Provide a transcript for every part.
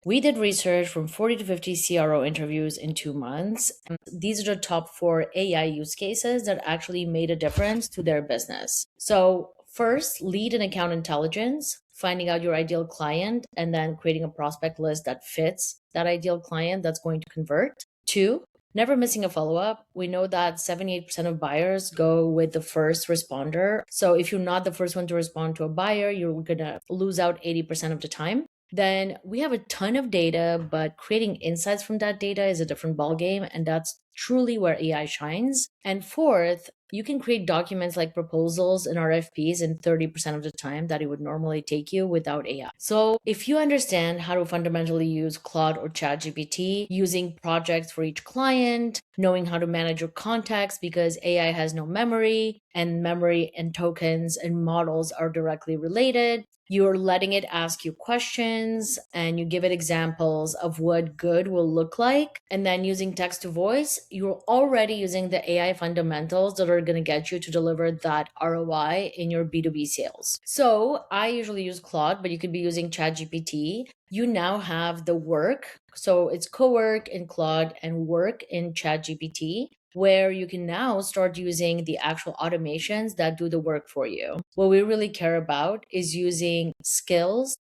We did research from 40 to 50 CRO interviews in 2 months. These are the top 4 AI use cases that actually made a difference to their business. So, first, lead and account intelligence, finding out your ideal client, and then creating a prospect list that fits that ideal client that's going to convert. Two, never missing a follow up. We know that 78% of buyers go with the first responder. So, if you're not the first one to respond to a buyer, you're going to lose out 80% of the time. Then we have a ton of data, but creating insights from that data is a different ballgame, and that's truly where AI shines. And fourth, you can create documents like proposals and RFPs in 30% of the time that it would normally take you without AI. So if you understand how to fundamentally use Claude or ChatGPT, using projects for each client, knowing how to manage your context because AI has no memory, and memory and tokens and models are directly related, you're letting it ask you questions and you give it examples of what good will look like. And then using text to voice, you're already using the AI fundamentals that are going to get you to deliver that ROI in your B2B sales. So I usually use Claude, but you could be using ChatGPT. You now have the work. So it's co-work in Claude and work in ChatGPT, where you can now start using the actual automations that do the work for you. What we really care about is using skills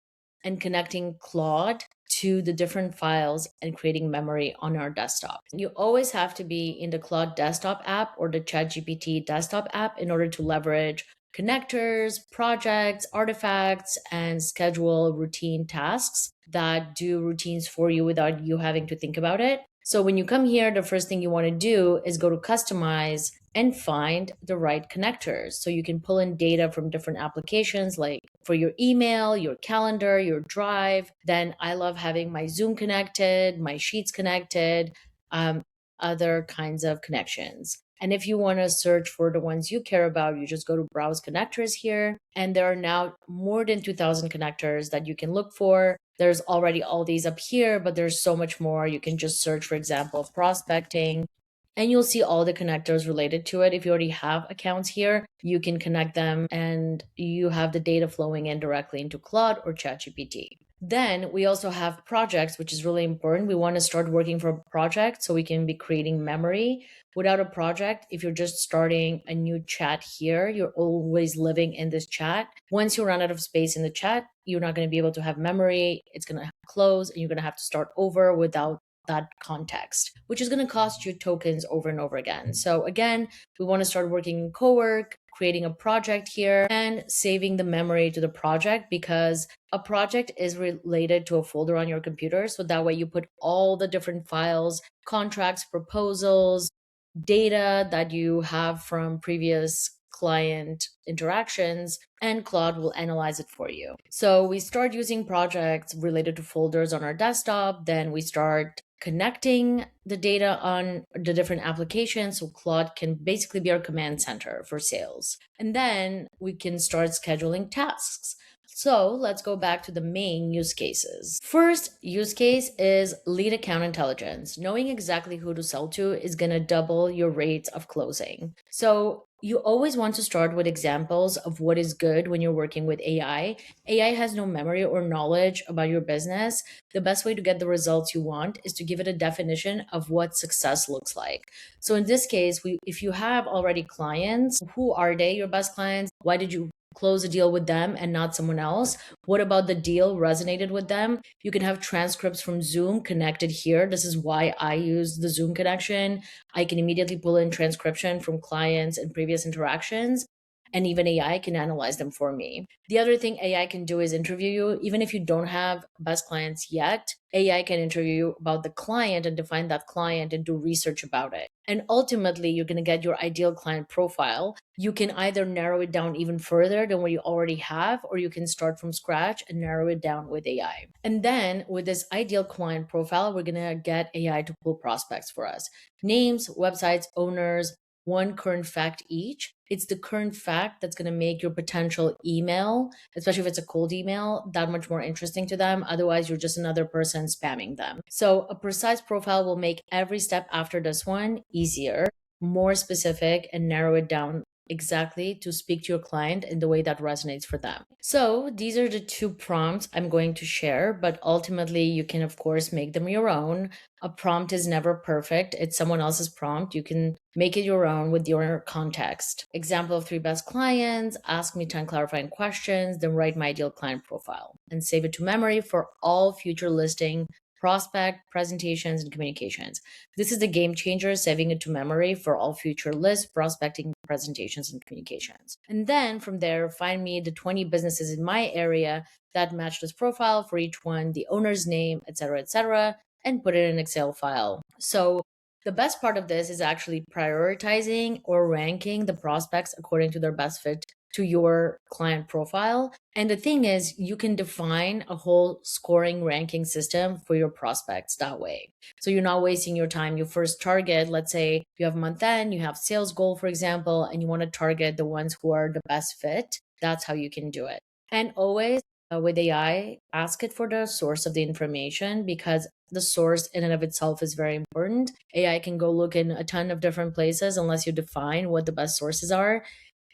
and connecting Claude to the different files and creating memory on our desktop. You always have to be in the Claude desktop app or the ChatGPT desktop app in order to leverage connectors, projects, artifacts, and schedule routine tasks that do routines for you without you having to think about it. So when you come here, the first thing you want to do is go to customize and find the right connectors. So you can pull in data from different applications like for your email, your calendar, your drive. Then I love having my Zoom connected, my Sheets connected, other kinds of connections. And if you want to search for the ones you care about, you just go to browse connectors here. And there are now more than 2,000 connectors that you can look for. There's already all these up here, but there's so much more. You can just search, for example, prospecting, and you'll see all the connectors related to it. If you already have accounts here, you can connect them and you have the data flowing in directly into Claude or ChatGPT. Then we also have projects, which is really important. We want to start working for a project so we can be creating memory. Without a project, if you're just starting a new chat here, you're always living in this chat. Once you run out of space in the chat, you're not going to be able to have memory. It's going to close and you're going to have to start over without that context, which is going to cost you tokens over and over again. So again, we want to start working in co-work, creating a project here and saving the memory to the project, because a project is related to a folder on your computer. So that way you put all the different files, contracts, proposals, data that you have from previous client interactions, and Claude will analyze it for you. So we start using projects related to folders on our desktop, then we start connecting the data on the different applications. So Claude can basically be our command center for sales. And then we can start scheduling tasks. So let's go back to the main use cases. First use case is lead account intelligence. Knowing exactly who to sell to is going to double your rates of closing. So you always want to start with examples of what is good when you're working with AI. AI has no memory or knowledge about your business. The best way to get the results you want is to give it a definition of what success looks like. So in this case, if you have already clients, who are they your best clients? Why did you close a deal with them and not someone else? What about the deal resonated with them? You can have transcripts from Zoom connected here. This is why I use the Zoom connection. I can immediately pull in transcription from clients and previous interactions, and even AI can analyze them for me. The other thing AI can do is interview you. Even if you don't have best clients yet, AI can interview you about the client and define that client and do research about it. And ultimately, you're going to get your ideal client profile. You can either narrow it down even further than what you already have, or you can start from scratch and narrow it down with AI. And then with this ideal client profile, we're going to get AI to pull prospects for us: names, websites, owners, one current fact each. It's the current fact that's going to make your potential email, especially if it's a cold email, that much more interesting to them. Otherwise, you're just another person spamming them. So a precise profile will make every step after this one easier, more specific, and narrow it down exactly to speak to your client in the way that resonates for them. So these are the two prompts I'm going to share, but ultimately you can, of course, make them your own. A prompt is never perfect. It's someone else's prompt. You can make it your own with your context. Example of 3 best clients: ask me 10 clarifying questions, then write my ideal client profile and save it to memory for all future listing, prospect, presentations, and communications. This is the game changer, saving it to memory for all future lists, prospecting, presentations, and communications. And then from there, find me the 20 businesses in my area that match this profile for each one, the owner's name, etc., and put it in an Excel file. So the best part of this is actually prioritizing or ranking the prospects according to their best fit to your client profile. And the thing is, you can define a whole scoring ranking system for your prospects that way. So you're not wasting your time. You first target, let's say you have month end, you have sales goal, for example, and you want to target the ones who are the best fit. That's how you can do it. And always with AI, ask it for the source of the information, because the source in and of itself is very important. AI can go look in a ton of different places. Unless you define what the best sources are,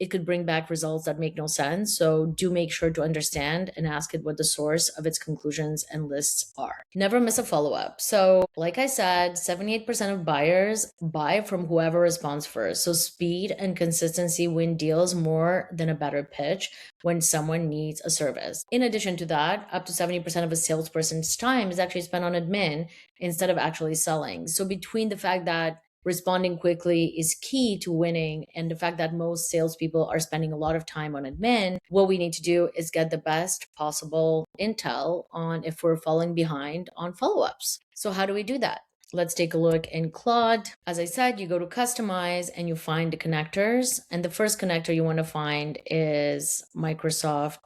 it could bring back results that make no sense. So do make sure to understand and ask it what the source of its conclusions and lists are. Never miss a follow-up. So like I said, 78% of buyers buy from whoever responds first. So speed and consistency win deals more than a better pitch when someone needs a service. In addition to that, up to 70% of a salesperson's time is actually spent on admin instead of actually selling. So between the fact that responding quickly is key to winning, and the fact that most salespeople are spending a lot of time on admin, what we need to do is get the best possible intel on if we're falling behind on follow-ups. So how do we do that? Let's take a look in Claude. As I said, you go to customize and you find the connectors. And the first connector you want to find is Microsoft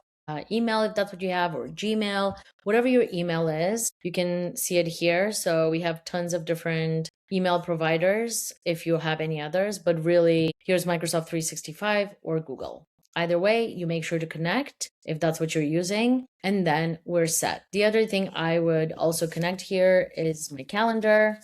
email, if that's what you have, or Gmail, whatever your email is. You can see it here. So we have tons of different email providers if you have any others, but really here's Microsoft 365 or Google. Either way, you make sure to connect if that's what you're using, and then we're set. The other thing I would also connect here is my calendar.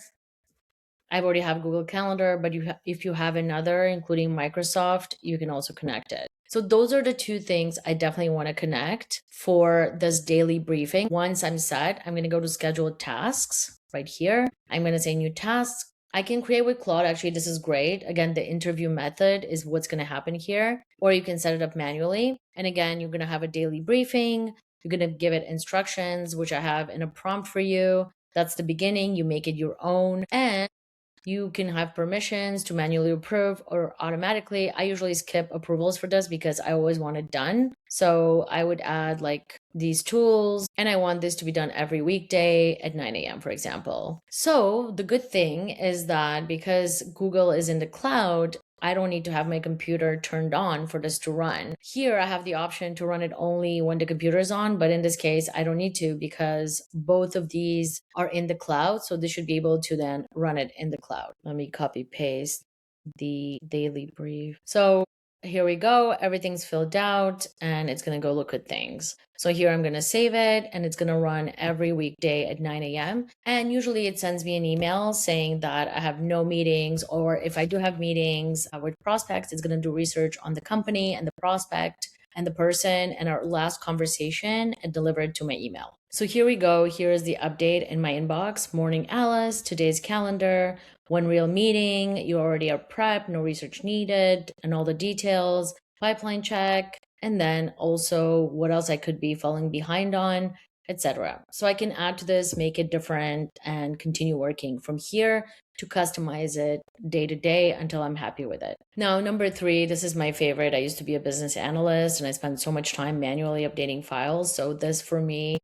I already have Google Calendar, but if you have another, including Microsoft, you can also connect it. So those are the two things I definitely want to connect for this daily briefing. Once I'm set, I'm going to go to schedule tasks right here. I'm going to say new tasks. I can create with Claude. Actually, this is great. Again, the interview method is what's going to happen here, or you can set it up manually. And again, you're going to have a daily briefing. You're going to give it instructions, which I have in a prompt for you. That's the beginning. You make it your own. And you can have permissions to manually approve or automatically. I usually skip approvals for this because I always want it done. So I would add like these tools, and I want this to be done every weekday at 9 a.m., for example. So the good thing is that because Google is in the cloud, I don't need to have my computer turned on for this to run. Here, I have the option to run it only when the computer is on, but in this case, I don't need to because both of these are in the cloud. So this should be able to then run it in the cloud. Let me copy paste the daily brief. So here we go. Everything's filled out and it's going to go look at things. So here I'm going to save it and it's going to run every weekday at 9 a.m. And usually it sends me an email saying that I have no meetings, or if I do have meetings with prospects, it's going to do research on the company and the prospect and the person and our last conversation and deliver it to my email. So here we go. Here is the update in my inbox. Morning, Alice. Today's calendar. One real meeting. You already are prepped. No research needed. And all the details. Pipeline check. And then also what else I could be falling behind on, etc. So I can add to this, make it different, and continue working from here to customize it day to day until I'm happy with it. Now, number 3, this is my favorite. I used to be a business analyst and I spent so much time manually updating files. So this for me,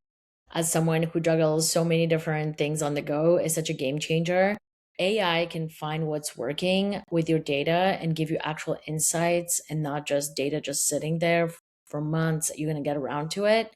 as someone who juggles so many different things on the go, is such a game changer. AI can find what's working with your data and give you actual insights and not just data just sitting there for months. You're going to get around to it.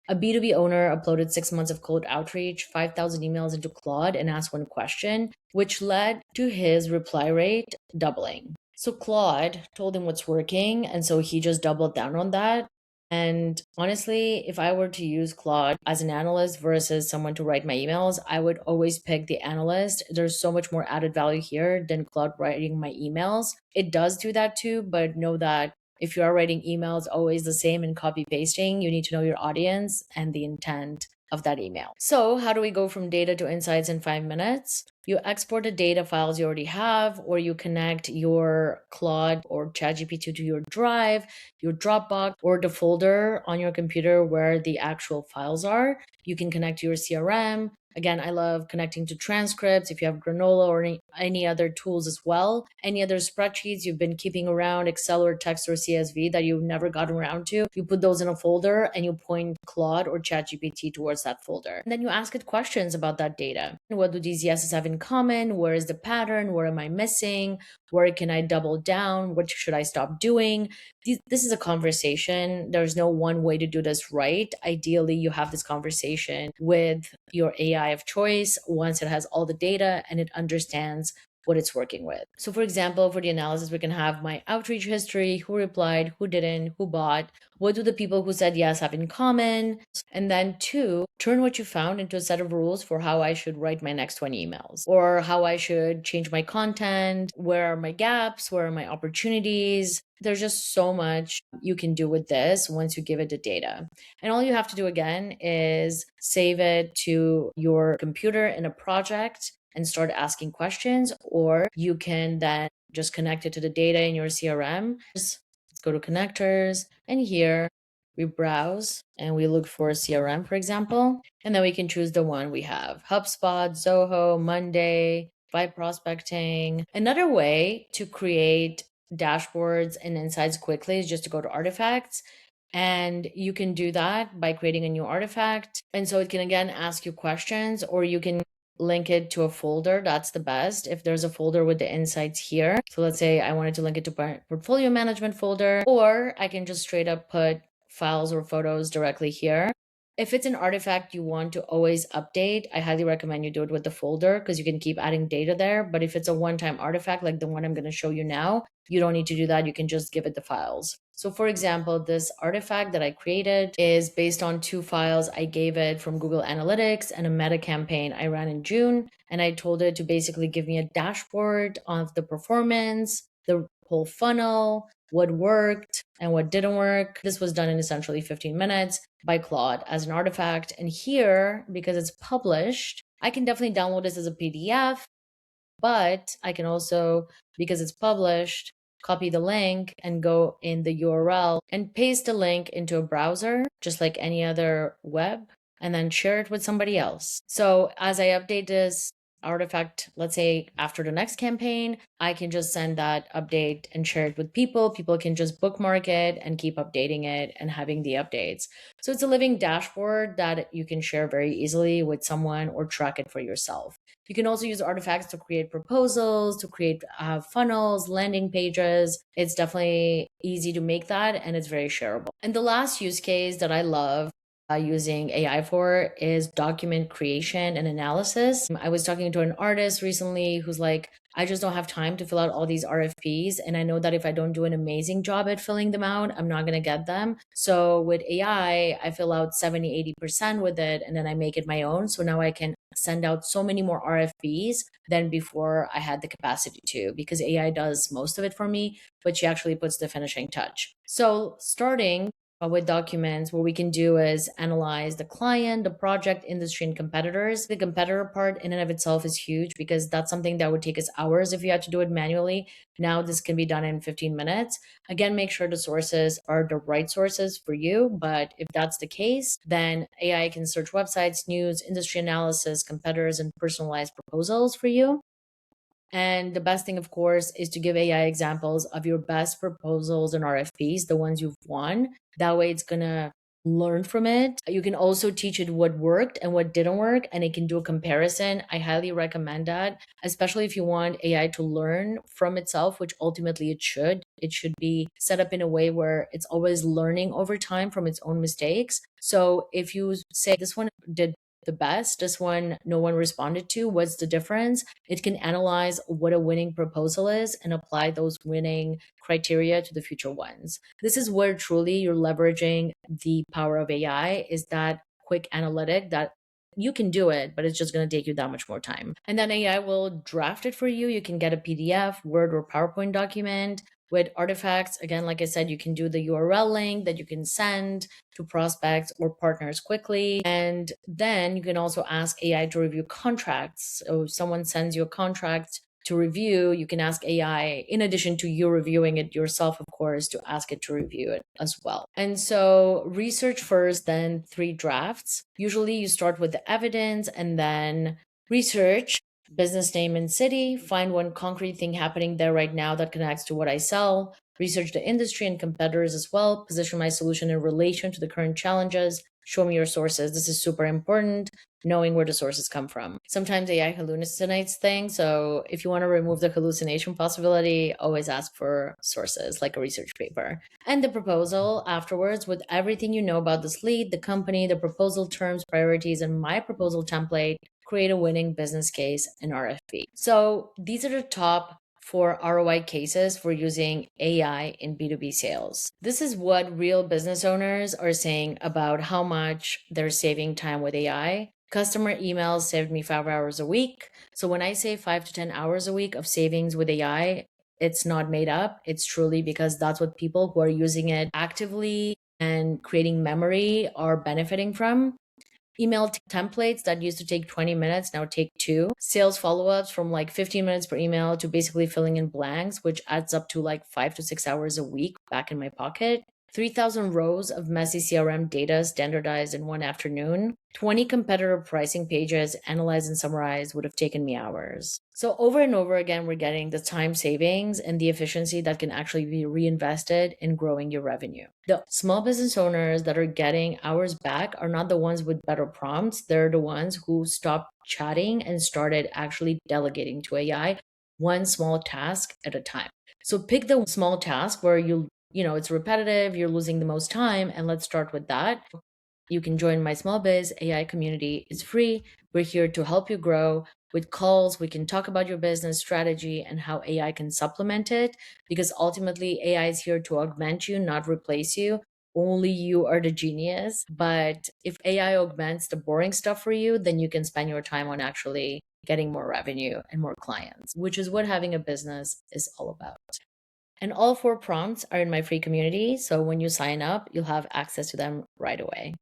A B2B owner uploaded 6 months of cold outreach, 5,000 emails into Claude, and asked one question, which led to his reply rate doubling. So Claude told him what's working, and so he just doubled down on that. And honestly, if I were to use Claude as an analyst versus someone to write my emails, I would always pick the analyst. There's so much more added value here than Claude writing my emails. It does do that too, but know that if you are writing emails always the same and copy pasting, you need to know your audience and the intent of that email. So, how do we go from data to insights in 5 minutes? You export the data files you already have, or you connect your Claude or ChatGPT to your Drive, your Dropbox, or the folder on your computer where the actual files are. You can connect to your CRM. Again, I love connecting to transcripts if you have Granola or any other tools as well. Any other spreadsheets you've been keeping around, Excel or text or CSV that you've never gotten around to, you put those in a folder and you point Claude or ChatGPT towards that folder. And then you ask it questions about that data. What do these yeses have in common? Where is the pattern? Where am I missing? Where can I double down? What should I stop doing? This is a conversation. There's no one way to do this right. Ideally, you have this conversation with your AI of choice once it has all the data and it understands what it's working with. So, for example, for the analysis, we can have my outreach history, who replied, who didn't, who bought, what do the people who said yes have in common? And then, two, turn what you found into a set of rules for how I should write my next 20 emails or how I should change my content. Where are my gaps? Where are my opportunities? There's just so much you can do with this once you give it the data. And all you have to do again is save it to your computer in a project and start asking questions, or you can then just connect it to the data in your CRM. Let's go to connectors, and here we browse and we look for CRM, for example, and then we can choose the one we have: HubSpot, Zoho, Monday, Vibe Prospecting. Another way to create dashboards and insights quickly is just to go to artifacts. And you can do that by creating a new artifact. And so it can again ask you questions, or you can link it to a folder. That's the best. If there's a folder with the insights here. So let's say I wanted to link it to my portfolio management folder, or I can just straight up put files or photos directly here. If it's an artifact you want to always update, I highly recommend you do it with the folder because you can keep adding data there. But if it's a one-time artifact like the one I'm going to show you now, you don't need to do that. You can just give it the files. So for example, this artifact that I created is based on 2 files I gave it from Google Analytics and a meta campaign I ran in June. And I told it to basically give me a dashboard of the performance, the whole funnel, what worked and what didn't work. This was done in essentially 15 minutes by Claude as an artifact. And here, because it's published, I can definitely download this as a PDF, but I can also, because it's published, copy the link and go in the URL and paste the link into a browser, just like any other web, and then share it with somebody else. So as I update this artifact, let's say after the next campaign, I can just send that update and share it with people. People can just bookmark it and keep updating it and having the updates. So it's a living dashboard that you can share very easily with someone or track it for yourself. You can also use artifacts to create proposals, to create funnels, landing pages. It's definitely easy to make that, and it's very shareable. And the last use case that I love using AI for is document creation and analysis. I was talking to an artist recently who's like, I just don't have time to fill out all these RFPs. And I know that if I don't do an amazing job at filling them out, I'm not going to get them. So with AI, I fill out 70, 80% with it, and then I make it my own. So now I can send out so many more RFPs than before I had the capacity to, because AI does most of it for me, but she actually puts the finishing touch. So starting with documents, what we can do is analyze the client, the project, industry, and competitors. The competitor part in and of itself is huge because that's something that would take us hours if you had to do it manually. Now this can be done in 15 minutes. Again, make sure the sources are the right sources for you. But if that's the case, then AI can search websites, news, industry analysis, competitors, and personalized proposals for you. And the best thing, of course, is to give AI examples of your best proposals and RFPs, the ones you've won. That way it's going to learn from it. You can also teach it what worked and what didn't work, and it can do a comparison. I highly recommend that, especially if you want AI to learn from itself, which ultimately it should. It should be set up in a way where it's always learning over time from its own mistakes. So if you say this one did the best. This one no one responded to. What's the difference? It can analyze what a winning proposal is and apply those winning criteria to the future ones. This is where truly you're leveraging the power of AI, is that quick analytic that you can do it, but it's just going to take you that much more time. And then AI will draft it for you. You can get a PDF, Word, or PowerPoint document with artifacts. Again, like I said, you can do the URL link that you can send to prospects or partners quickly. And then you can also ask AI to review contracts. So if someone sends you a contract to review, you can ask AI, in addition to you reviewing it yourself, of course, to ask it to review it as well. And so research first, then 3 drafts. Usually you start with the evidence and then research business name and city, find one concrete thing happening there right now that connects to what I sell, research the industry and competitors as well, position my solution in relation to the current challenges, show me your sources. This is super important, knowing where the sources come from. Sometimes AI hallucinates things, so if you want to remove the hallucination possibility, always ask for sources, like a research paper. And the proposal afterwards, with everything you know about this lead, the company, the proposal terms, priorities, and my proposal template, create a winning business case in RFP. So these are the top 4 ROI cases for using AI in B2B sales. This is what real business owners are saying about how much they're saving time with AI. Customer emails saved me 5 hours a week. So when I say 5 to 10 hours a week of savings with AI, it's not made up. It's truly because that's what people who are using it actively and creating memory are benefiting from. Email templates that used to take 20 minutes now take 2. Sales follow-ups from like 15 minutes per email to basically filling in blanks, which adds up to like 5 to 6 hours a week back in my pocket. 3,000 rows of messy CRM data standardized in one afternoon. 20 competitor pricing pages analyzed and summarized would have taken me hours. So over and over again, we're getting the time savings and the efficiency that can actually be reinvested in growing your revenue. The small business owners that are getting hours back are not the ones with better prompts. They're the ones who stopped chatting and started actually delegating to AI, one small task at a time. So pick the small task where it's repetitive, you're losing the most time, and let's start with that. You can join my small biz AI community. It's free. We're here to help you grow. With calls, we can talk about your business strategy and how AI can supplement it, because ultimately AI is here to augment you, not replace you. Only you are the genius. But if AI augments the boring stuff for you, then you can spend your time on actually getting more revenue and more clients, which is what having a business is all about. And all 4 prompts are in my free community. So when you sign up, you'll have access to them right away.